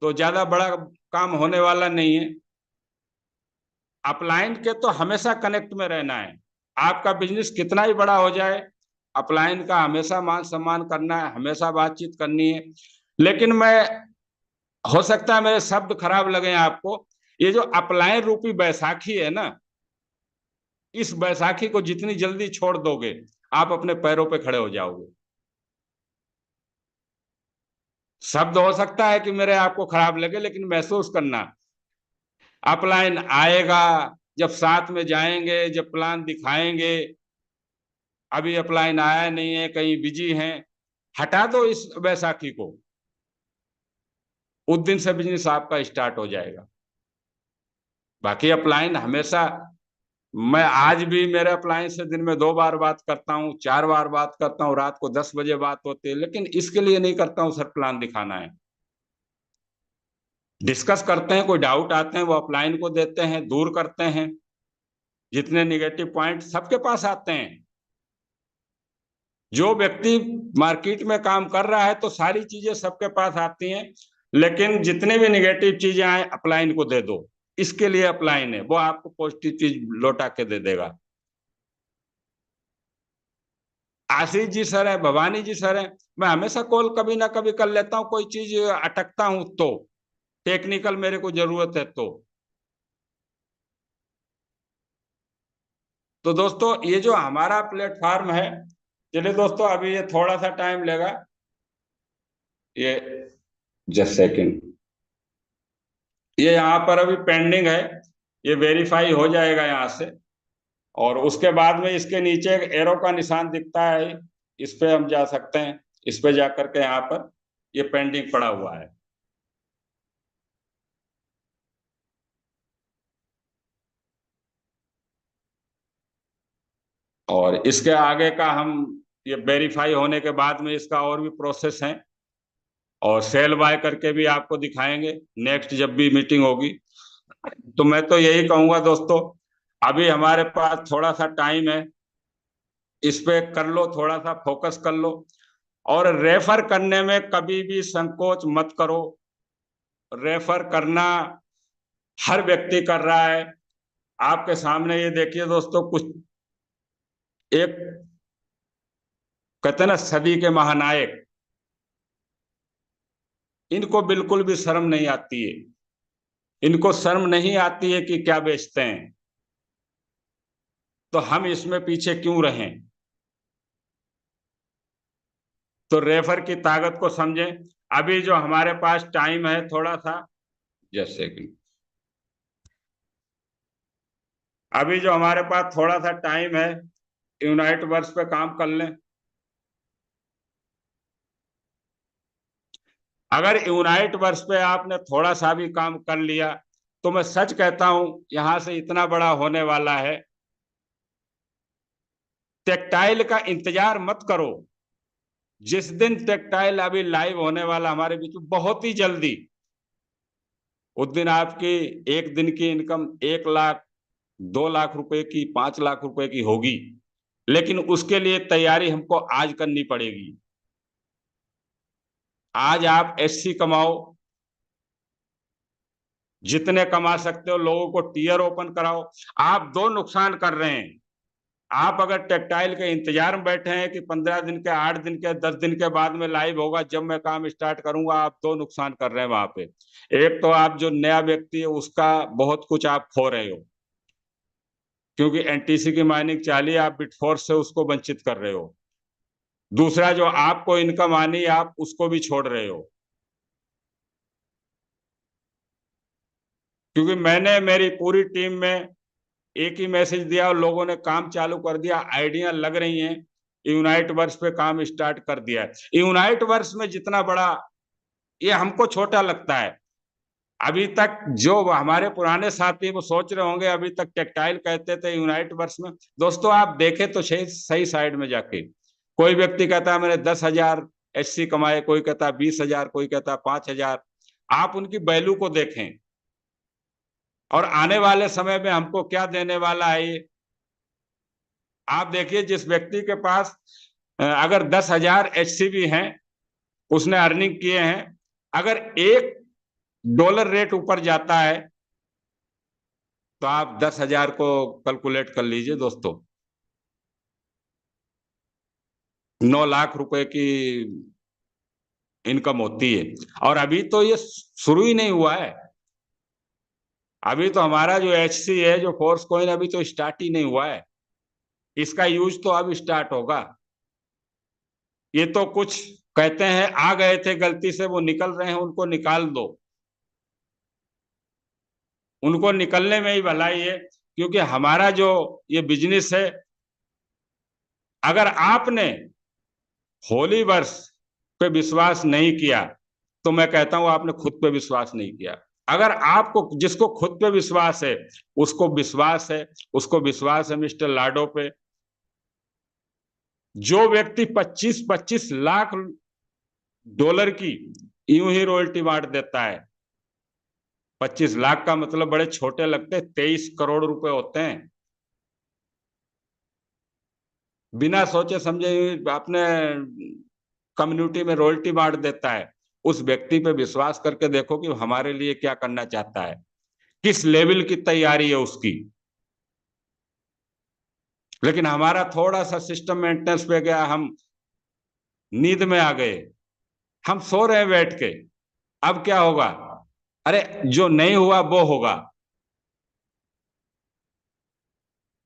तो ज्यादा बड़ा काम होने वाला नहीं है। अपलाइन के तो हमेशा कनेक्ट में रहना है। आपका बिजनेस कितना ही बड़ा हो जाए, अपलाइन का हमेशा मान सम्मान करना है, हमेशा बातचीत करनी है। लेकिन मैं, हो सकता है मेरे शब्द खराब लगे आपको, ये जो अपलाइन रूपी बैसाखी है ना, इस बैसाखी को जितनी जल्दी छोड़ दोगे आप अपने पैरों पे खड़े हो जाओगे। शब्द हो सकता है कि मेरे आपको खराब लगे, लेकिन महसूस करना, अपलाइन आएगा जब साथ में जाएंगे, जब प्लान दिखाएंगे। अभी अपलाइन आया नहीं है, कहीं बिजी हैं, हटा दो इस बैसाखी को, उस दिन से बिजनेस आपका स्टार्ट हो जाएगा। बाकी अपलाइन हमेशा, मैं आज भी मेरे अपलाइन से दिन में 2 बार बात करता हूँ, 4 बार बात करता हूँ, रात को 10 बजे बात होती है, लेकिन इसके लिए नहीं करता हूँ सर प्लान दिखाना है। डिस्कस करते हैं, कोई डाउट आते हैं वो अपलाइन को देते हैं, दूर करते हैं। जितने निगेटिव पॉइंट सबके पास आते हैं। जो व्यक्ति मार्केट में काम कर रहा है तो सारी चीजें सबके पास आती हैं, लेकिन जितने भी निगेटिव चीजें आए अपलाइन को दे दो। इसके लिए अपलाइन है, वो आपको पॉजिटिव चीज लौटा के दे देगा। आशीष जी सर है, भवानी जी सर है, मैं हमेशा कॉल कभी ना कभी कर लेता हूँ, कोई चीज अटकता हूं तो, टेक्निकल मेरे को जरूरत है तो दोस्तों ये जो हमारा प्लेटफॉर्म है, चलिए दोस्तों अभी ये थोड़ा सा टाइम लेगा, ये जस्ट सेकंड, ये यहाँ पर अभी पेंडिंग है, ये वेरीफाई हो जाएगा यहाँ से। और उसके बाद में इसके नीचे एक एरो का निशान दिखता है, इस पे हम जा सकते हैं, इस पे जा करके यहाँ पर ये पेंडिंग पड़ा हुआ है। और इसके आगे का हम, ये वेरीफाई होने के बाद में इसका और भी प्रोसेस है, और सेल बाय करके भी आपको दिखाएंगे नेक्स्ट जब भी मीटिंग होगी। तो मैं तो यही कहूंगा दोस्तों, अभी हमारे पास थोड़ा सा टाइम है, इस पे कर लो, थोड़ा सा फोकस कर लो, और रेफर करने में कभी भी संकोच मत करो। रेफर करना हर व्यक्ति कर रहा है। आपके सामने ये देखिए दोस्तों, कुछ एक कहते हैं ना सदी के महानायक, इनको बिल्कुल भी शर्म नहीं आती है। इनको शर्म नहीं आती है कि क्या बेचते हैं, तो हम इसमें पीछे क्यों रहें। तो रेफर की ताकत को समझें। अभी जो हमारे पास टाइम है थोड़ा सा, जैसे कि अभी जो हमारे पास थोड़ा सा टाइम है, यूनाइट वर्स पे काम कर लें। अगर यूनाइट वर्स पे आपने थोड़ा सा भी काम कर लिया तो मैं सच कहता हूं यहां से इतना बड़ा होने वाला है। टेक्टाइल का इंतजार मत करो। जिस दिन टेक्टाइल अभी लाइव होने वाला हमारे बीच में बहुत ही जल्दी, उस दिन आपकी एक दिन की इनकम 1 लाख, 2 लाख रुपए की, 5 लाख रुपए की होगी। लेकिन उसके लिए तैयारी हमको आज करनी पड़ेगी। आज आप एससी कमाओ, जितने कमा सकते हो, लोगों को टीयर ओपन कराओ। आप 2 नुकसान कर रहे हैं। आप अगर टेक्टाइल के इंतजार में बैठे हैं कि 15 दिन के, 8 दिन के, 10 दिन के बाद में लाइव होगा जब मैं काम स्टार्ट करूंगा, आप 2 नुकसान कर रहे हैं वहां पे। एक तो आप जो नया व्यक्ति है उसका बहुत कुछ आप खो रहे हो, क्योंकि एनटीसी की माइनिंग चाली आप बिटफोर्स से उसको वंचित कर रहे हो। दूसरा, जो आपको इनकम आनी है आप उसको भी छोड़ रहे हो। क्योंकि मैंने मेरी पूरी टीम में एक ही मैसेज दिया और लोगों ने काम चालू कर दिया, आइडिया लग रही हैं, यूनाइट वर्स पे काम स्टार्ट कर दिया है। यूनाइट वर्स में जितना बड़ा, ये हमको छोटा लगता है। अभी तक जो हमारे पुराने साथी वो सोच रहे होंगे अभी तक टेक्सटाइल कहते थे यूनाइट वर्स में। दोस्तों आप देखें तो सही साइड में जाके, कोई व्यक्ति कहता है मैंने 10,000 एचसी कमाए, कोई कहता है 20,000, कोई कहता है 5,000। आप उनकी वैल्यू को देखें और आने वाले समय में हमको क्या देने वाला है ये। आप देखिए जिस व्यक्ति के पास अगर 10,000 एचसी भी हैं, उसने अर्निंग किए हैं, अगर $1 रेट ऊपर जाता है तो आप 10,000 को कैलकुलेट कर लीजिए दोस्तों, 9 लाख रुपए की इनकम होती है। और अभी तो ये शुरू ही नहीं हुआ है, अभी तो हमारा जो एचसी है, जो फोर्स कॉइन, अभी तो स्टार्ट ही नहीं हुआ है। इसका यूज तो अब स्टार्ट होगा। ये तो कुछ कहते हैं आ गए थे गलती से, वो निकल रहे हैं, उनको निकाल दो। उनको निकलने में ही भलाई है, क्योंकि हमारा जो ये बिजनेस है, अगर आपने होली वर्ष पे विश्वास नहीं किया तो मैं कहता हूं आपने खुद पे विश्वास नहीं किया। अगर आपको, जिसको खुद पे विश्वास है उसको विश्वास है, उसको विश्वास है मिस्टर लाडो पे। जो व्यक्ति 25-25 लाख डॉलर की यूं ही रॉयल्टी बांट देता है, 25 लाख का मतलब बड़े छोटे लगते हैं, 23 करोड़ रुपए होते हैं। बिना सोचे समझे अपने कम्युनिटी में रॉयल्टी बांट देता है। उस व्यक्ति पे विश्वास करके देखो कि हमारे लिए क्या करना चाहता है, किस लेवल की तैयारी है उसकी। लेकिन हमारा थोड़ा सा सिस्टम मेंटेनेंस पे गया, हम नींद में आ गए, हम सो रहे हैं बैठ के। अब क्या होगा? अरे जो नहीं हुआ वो होगा।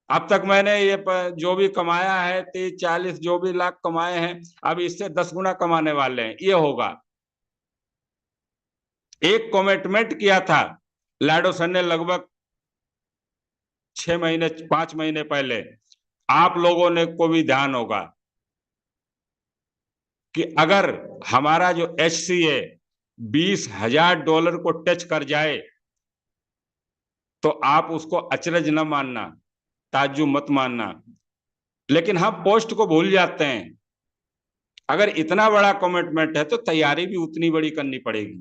अब तक मैंने ये जो भी कमाया है, 30-40 जो भी लाख कमाए हैं, अब इससे 10 गुना कमाने वाले हैं, ये होगा। एक कमिटमेंट किया था लाडो सर ने लगभग 6 महीने 5 महीने पहले, आप लोगों ने को भी ध्यान होगा कि अगर हमारा जो एचसीए $20,000 को टच कर जाए तो आप उसको अचरज न मानना, ताज्जुब मत मानना। लेकिन हम पोस्ट को भूल जाते हैं। अगर इतना बड़ा कमिटमेंट है तो तैयारी भी उतनी बड़ी करनी पड़ेगी,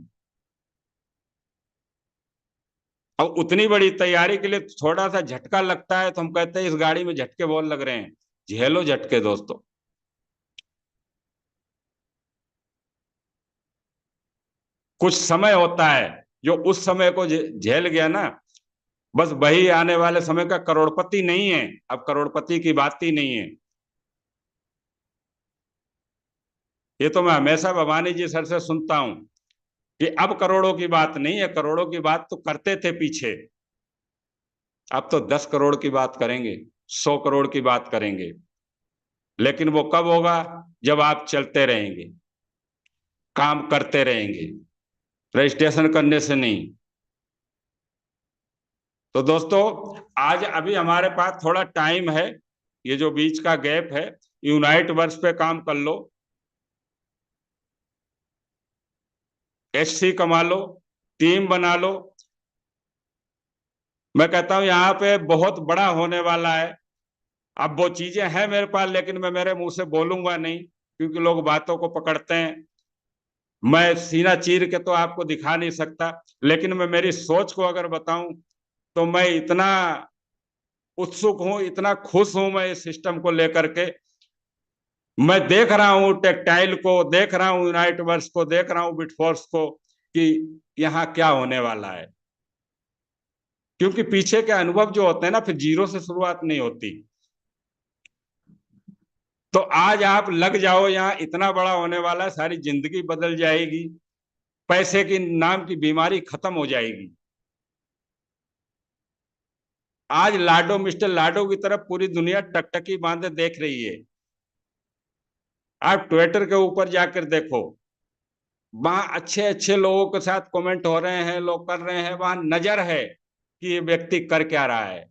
और उतनी बड़ी तैयारी के लिए थोड़ा सा झटका लगता है तो हम कहते हैं इस गाड़ी में झटके बहुत लग रहे हैं। झेलो झटके दोस्तों। कुछ समय होता है, जो उस समय को झेल गया ना, बस वही आने वाले समय का करोड़पति नहीं है। अब करोड़पति की बात ही नहीं है। ये तो मैं हमेशा भवानी जी सर से सुनता हूं कि अब करोड़ों की बात नहीं है, करोड़ों की बात तो करते थे पीछे, अब तो 10 करोड़ की बात करेंगे, 100 करोड़ की बात करेंगे। लेकिन वो कब होगा? जब आप चलते रहेंगे, काम करते रहेंगे, रजिस्ट्रेशन करने से नहीं। तो दोस्तों आज अभी हमारे पास थोड़ा टाइम है, ये जो बीच का गैप है, यूनाइट वर्स पे काम कर लो, एचसी कमा लो, टीम बना लो। मैं कहता हूं यहाँ पे बहुत बड़ा होने वाला है। अब वो चीजें हैं मेरे पास, लेकिन मैं मेरे मुंह से बोलूंगा नहीं, क्योंकि लोग बातों को पकड़ते हैं। मैं सीना चीर के तो आपको दिखा नहीं सकता, लेकिन मैं मेरी सोच को अगर बताऊं तो मैं इतना उत्सुक हूं, इतना खुश हूं मैं इस सिस्टम को लेकर के। मैं देख रहा हूं टेक्सटाइल को, देख रहा हूं यूनाइट वर्स को, देख रहा हूं बिटफोर्स को कि यहाँ क्या होने वाला है। क्योंकि पीछे के अनुभव जो होते हैं ना, फिर जीरो से शुरुआत नहीं होती। तो आज आप लग जाओ, यहाँ इतना बड़ा होने वाला है, सारी जिंदगी बदल जाएगी, पैसे की नाम की बीमारी खत्म हो जाएगी। आज लाडो, मिस्टर लाडो की तरफ पूरी दुनिया टकटकी बांधे देख रही है। आप ट्विटर के ऊपर जाकर देखो, वहां अच्छे अच्छे लोगों के साथ कमेंट हो रहे हैं, लोग कर रहे हैं, वहां नजर है कि ये व्यक्ति कर क्या रहा है।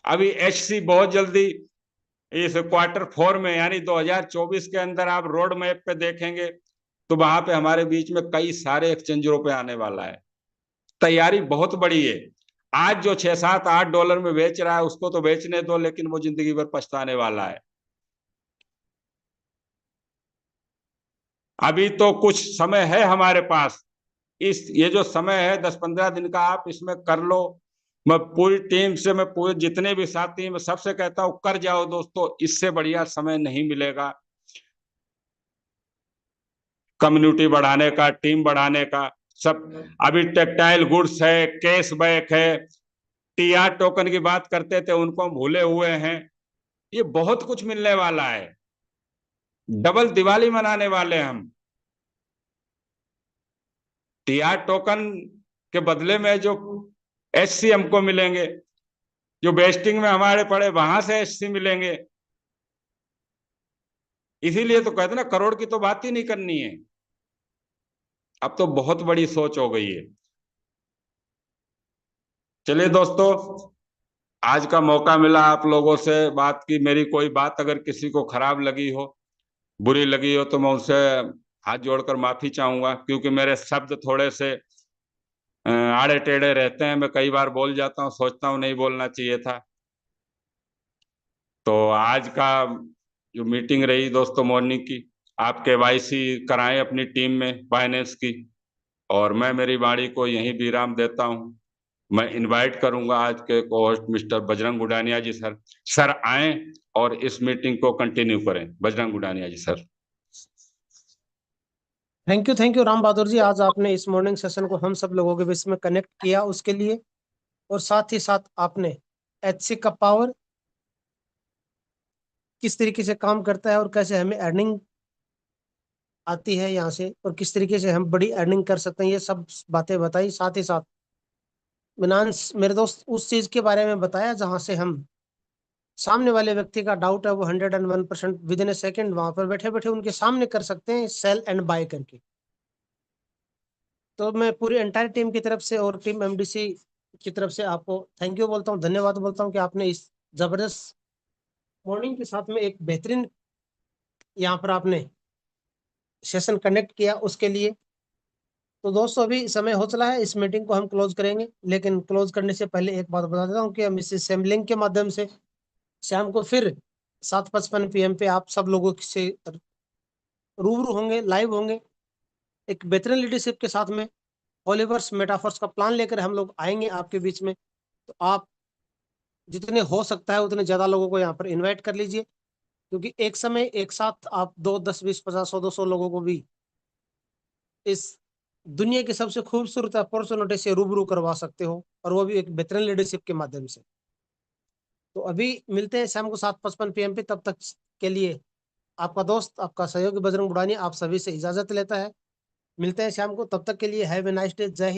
अभी एचसी बहुत जल्दी इस Q4 में यानी 2024 के अंदर आप रोड मैप पे देखेंगे तो वहां पे हमारे बीच में कई सारे एक्सचेंजरों पे आने वाला है। तैयारी बहुत बड़ी है। आज जो 6-7-8 डॉलर में बेच रहा है उसको तो बेचने दो, लेकिन वो जिंदगी भर पछताने वाला है। अभी तो कुछ समय है हमारे पास। ये जो समय है 10-15 दिन का, आप इसमें कर लो। मैं पूरी टीम से, मैं पूरे जितने भी साथी, मैं सबसे कहता हूं कर जाओ दोस्तों, इससे बढ़िया समय नहीं मिलेगा कम्युनिटी बढ़ाने का, टीम बढ़ाने का। सब अभी टेक्टाइल गुड्स है, कैशबैक है, टीआर टोकन की बात करते थे उनको हम भूले हुए हैं। ये बहुत कुछ मिलने वाला है। डबल दिवाली मनाने वाले हम। टीआर टोकन के बदले में जो एचसी हमको मिलेंगे, जो वेस्टिंग में हमारे पड़े वहां से एचसी मिलेंगे। इसीलिए तो कहते ना, करोड़ की तो बात ही नहीं करनी है। अब तो बहुत बड़ी सोच हो गई है। चलिए दोस्तों, आज का मौका मिला आप लोगों से बात की। मेरी कोई बात अगर किसी को खराब लगी हो, बुरी लगी हो, तो मैं उनसे हाथ जोड़कर माफी चाहूंगा, क्योंकि मेरे शब्द थोड़े से आड़े टेढ़े रहते हैं। मैं कई बार बोल जाता हूँ, सोचता हूँ नहीं बोलना चाहिए था। तो आज का जो मीटिंग रही दोस्तों मॉर्निंग की, आप केवाईसी कराएं अपनी टीम में फाइनेंस की, और मैं मेरी वाणी को यहीं विराम देता हूं। मैं इनवाइट करूंगा आज के को होस्ट मिस्टर बजरंग गुडानिया जी सर। सर आए और इस मीटिंग को कंटिन्यू करें। बजरंग गुडानिया जी sir. Thank you Ram Bahadur जी, आज आपने इस मॉर्निंग सेशन को हम सब लोगों के बीच में कनेक्ट किया उसके लिए, और साथ ही साथ आपने एचसी का पावर किस तरीके से काम करता है और कैसे हमें अर्निंग आती है यहाँ से, और किस तरीके से हम बड़ी अर्निंग कर सकते हैं, ये सब बातें बताई। साथ ही साथ विनांश मेरे दोस्त उस चीज के बारे में बताया जहां से हम सामने वाले व्यक्ति का डाउट है वो 101% विद इन ए सेकेंड वहां पर बैठे बैठे उनके सामने कर सकते हैं, सेल एंड बाय करके। तो मैं पूरी एंटायर टीम की तरफ से और टीम एमडीसी की तरफ से आपको थैंक यू बोलता हूँ, धन्यवाद बोलता हूँ कि आपने इस जबरदस्त मॉर्निंग के साथ में एक बेहतरीन यहाँ पर आपने सेशन कनेक्ट किया उसके लिए। तो दोस्तों अभी समय हो चला है, इस मीटिंग को हम क्लोज करेंगे, लेकिन क्लोज करने से पहले एक बात बता देता हूँ कि हम इस सेम लिंक के माध्यम से शाम को फिर 7:55 PM पे आप सब लोगों से रूबरू होंगे, लाइव होंगे, एक बेहतरीन लीडरशिप के साथ में ओलिवर्स मेटाफर्स का प्लान लेकर हम लोग आएंगे आपके बीच में। तो आप जितने हो सकता है उतने ज्यादा लोगों को यहाँ पर इनवाइट कर लीजिए, क्योंकि एक समय एक साथ आप 2, 10, 20, 50, 100, 200 लोगों को भी इस दुनिया की सबसे खूबसूरत अपॉर्चुनिटी से रूबरू करवा सकते हो, और वो भी एक बेहतरीन लीडरशिप के माध्यम से। तो अभी मिलते हैं शाम को 7:55 PM पे। तब तक के लिए आपका दोस्त, आपका सहयोगी बजरंग बुड़ानी आप सभी से इजाजत लेता है। मिलते हैं शाम को, तब तक के लिए हैव ए नाइस डे। जय हिंद।